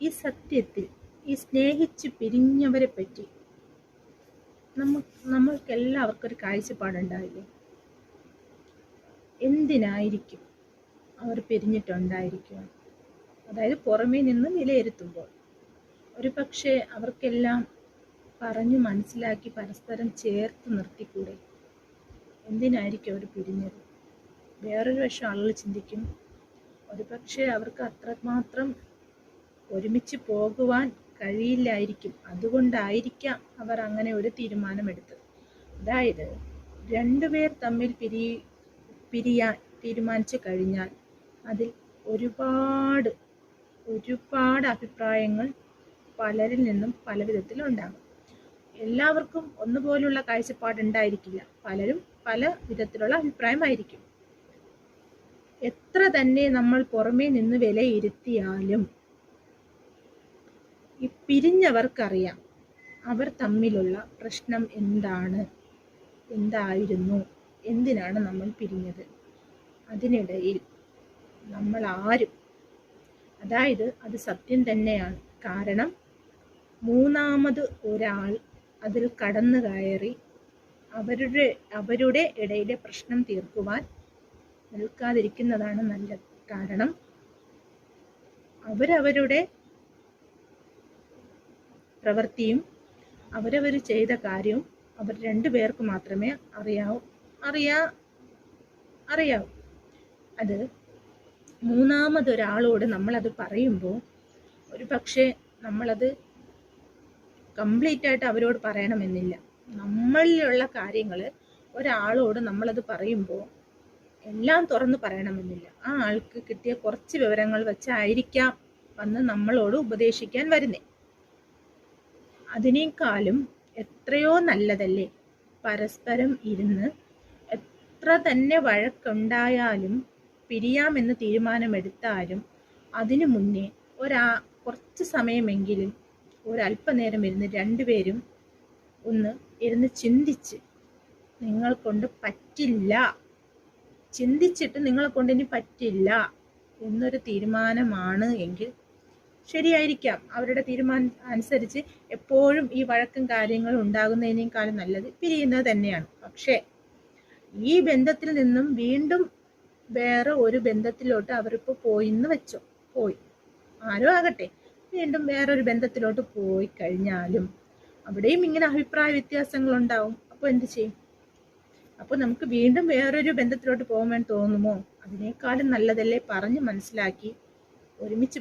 ഈ സത്യത്തിൽ ഈ സ്നേഹിച്ച് പിരിഞ്ഞവരെ പറ്റി നമ്മൾക്കെല്ലാവർക്കും ഒരു കാഴ്ചപ്പാടുണ്ടാവില്ലേ? എന്തിനായിരിക്കും അവർ പിരിഞ്ഞിട്ടുണ്ടായിരിക്കുക? അതായത് പുറമേ നിന്ന് വിലയിരുത്തുമ്പോൾ ഒരു പക്ഷേ അവർക്കെല്ലാം പറഞ്ഞു മനസ്സിലാക്കി പരസ്പരം ചേർത്ത് നിർത്തിക്കൂടെ? എന്തിനായിരിക്കും അവർ പിരിഞ്ഞത്? വേറൊരു വശം ആളുകൾ ചിന്തിക്കും, ഒരു പക്ഷേ അവർക്ക് അത്രമാത്രം ഒരുമിച്ച് പോകുവാൻ കഴിയില്ലായിരിക്കും, അതുകൊണ്ടായിരിക്കാം അവർ അങ്ങനെ ഒരു തീരുമാനമെടുത്തത്. അതായത് രണ്ടുപേർ തമ്മിൽ പിരിയാൻ തീരുമാനിച്ചു കഴിഞ്ഞാൽ അതിൽ ഒരുപാട് അഭിപ്രായങ്ങൾ പലരിൽ നിന്നും പല വിധത്തിലുണ്ടാകും. എല്ലാവർക്കും ഒന്നുപോലുള്ള കാഴ്ചപ്പാടുണ്ടായിരിക്കില്ല, പലരും പല വിധത്തിലുള്ള അഭിപ്രായമായിരിക്കും. എത്ര തന്നെ നമ്മൾ പുറമേ നിന്ന് വിലയിരുത്തിയാലും ഈ പിരിഞ്ഞവർക്കറിയാം അവർ തമ്മിലുള്ള പ്രശ്നം എന്തായിരുന്നു, എന്തിനാണ് നമ്മൾ പിരിഞ്ഞത്. അതിനിടയിൽ നമ്മൾ ആരും, അതായത് അത് സത്യം തന്നെയാണ്, കാരണം മൂന്നാമത് ഒരാൾ അതിൽ കടന്നു കയറി അവരുടെ ഇടയിലെ പ്രശ്നം തീർക്കുവാൻ നിൽക്കാതിരിക്കുന്നതാണ് നല്ലത്. കാരണം അവരവരുടെ പ്രവൃത്തിയും അവരവർ ചെയ്ത കാര്യവും അവർ രണ്ടുപേർക്ക് മാത്രമേ അറിയാവൂ. അത് മൂന്നാമതൊരാളോട് നമ്മളത് പറയുമ്പോൾ ഒരു പക്ഷേ നമ്മളത് കംപ്ലീറ്റ് ആയിട്ട് അവരോട് പറയണമെന്നില്ല. നമ്മളിലുള്ള കാര്യങ്ങൾ ഒരാളോട് നമ്മളത് പറയുമ്പോൾ എല്ലാം തുറന്ന് പറയണമെന്നില്ല. ആ ആൾക്ക് കിട്ടിയ കുറച്ച് വിവരങ്ങൾ വെച്ചായിരിക്കാം വന്ന് നമ്മളോട് ഉപദേശിക്കാൻ വരുന്നേ. അതിനേക്കാളും എത്രയോ നല്ലതല്ലേ പരസ്പരം ഇരുന്ന് എത്ര തന്നെ വഴക്കുണ്ടായാലും പിരിയാമെന്ന് തീരുമാനമെടുത്താലും അതിനു മുന്നേ കുറച്ച് സമയമെങ്കിലും ഒരല്പനേരം ഇരുന്ന് രണ്ടുപേരും ഒന്ന് ഇരുന്ന് ചിന്തിച്ച് നിങ്ങളെ കൊണ്ട് ഇനി പറ്റില്ല എന്നൊരു തീരുമാനമാണ് എങ്കിൽ ശരിയായിരിക്കാം. അവരുടെ തീരുമാനം അനുസരിച്ച് എപ്പോഴും ഈ വഴക്കും കാര്യങ്ങളും ഉണ്ടാകുന്നതിനേക്കാളും നല്ലത് പിരിയുന്നത് തന്നെയാണ്. പക്ഷേ ഈ ബന്ധത്തിൽ നിന്നും വീണ്ടും വേറെ ഒരു ബന്ധത്തിലോട്ട് അവരിപ്പോൾ പോയി ആരോ ആകട്ടെ, വീണ്ടും വേറൊരു ബന്ധത്തിലോട്ട് പോയി കഴിഞ്ഞാലും അവിടെയും ഇങ്ങനെ അഭിപ്രായ വ്യത്യാസങ്ങൾ ഉണ്ടാവും. അപ്പോൾ എന്ത് ചെയ്യും? അപ്പോൾ നമുക്ക് വീണ്ടും വേറൊരു ബന്ധത്തിലോട്ട് പോകാൻ തോന്നുമോ? അതിനേക്കാളും നല്ലതല്ലേ പറഞ്ഞ് മനസ്സിലാക്കി ഒരുമിച്ച്